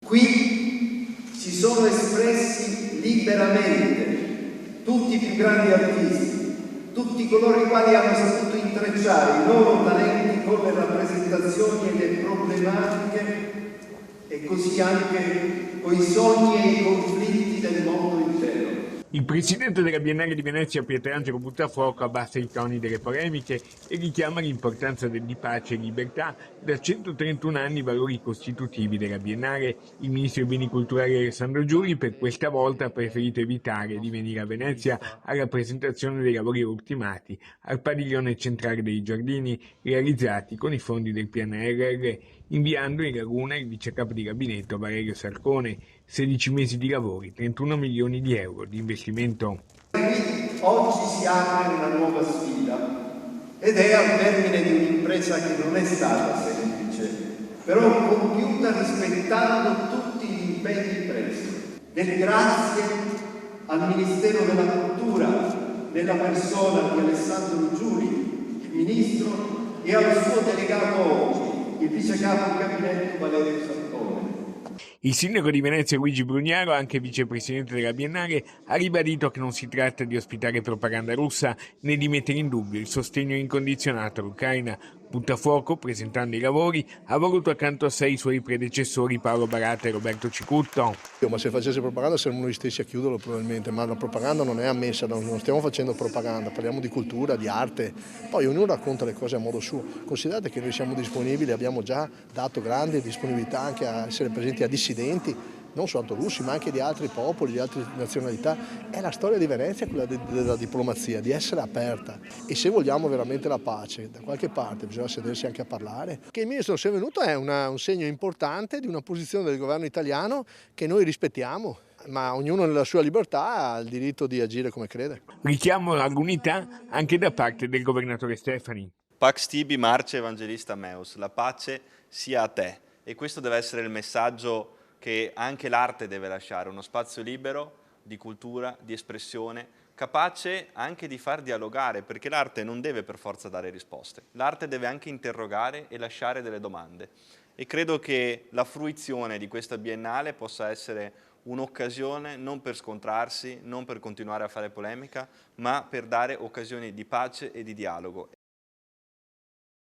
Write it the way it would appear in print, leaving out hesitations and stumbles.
Qui si sono espressi liberamente tutti i più grandi artisti, tutti coloro i quali hanno saputo intrecciare i loro talenti con le rappresentazioni e le problematiche e così anche con i sogni e i conflitti del mondo intero. Il presidente della Biennale di Venezia, Pietrangelo Buttafuoco, abbassa i toni delle polemiche e richiama l'importanza di pace e libertà, da 131 anni valori costitutivi della Biennale. Il ministro dei Beni Culturali Alessandro Giuri per questa volta ha preferito evitare di venire a Venezia alla presentazione dei lavori ultimati al padiglione centrale dei Giardini, realizzati con i fondi del PNRR, inviando in laguna il vice capo di gabinetto Valerio Sarcone. 16 mesi di lavori, 31 milioni di euro di investimento. Oggi si apre una nuova sfida ed è al termine di un'impresa che non è stata semplice, però compiuta rispettando tutti gli impegni presi. Grazie al Ministero della Cultura, nella persona di Alessandro Giuri, il Ministro, e al suo delegato oggi, il vice capo di gabinetto Valerio Sarcone. Il sindaco di Venezia Luigi Brugnaro, anche vicepresidente della Biennale, ha ribadito che non si tratta di ospitare propaganda russa né di mettere in dubbio il sostegno incondizionato all'Ucraina. Buttafuoco, presentando i lavori, ha voluto accanto a sé i suoi predecessori Paolo Barata e Roberto Cicutto. Ma se facesse propaganda saremmo noi stessi a chiuderlo probabilmente, ma la propaganda non è ammessa, non stiamo facendo propaganda, parliamo di cultura, di arte, poi ognuno racconta le cose a modo suo. Considerate che noi siamo disponibili, abbiamo già dato grande disponibilità anche a essere presenti a dissidenti, non soltanto russi ma anche di altri popoli, di altre nazionalità. È la storia di Venezia quella della diplomazia, di essere aperta, e se vogliamo veramente la pace da qualche parte bisogna sedersi anche a parlare. Che il ministro sia venuto è un segno importante di una posizione del governo italiano che noi rispettiamo, ma ognuno nella sua libertà ha il diritto di agire come crede. Richiamo all'unità anche da parte del governatore Stefani. Pax tibi marce evangelista meus, la pace sia a te, e questo deve essere il messaggio che anche l'arte deve lasciare, uno spazio libero di cultura, di espressione, capace anche di far dialogare, perché l'arte non deve per forza dare risposte, l'arte deve anche interrogare e lasciare delle domande. E credo che la fruizione di questa Biennale possa essere un'occasione non per scontrarsi, non per continuare a fare polemica, ma per dare occasioni di pace e di dialogo.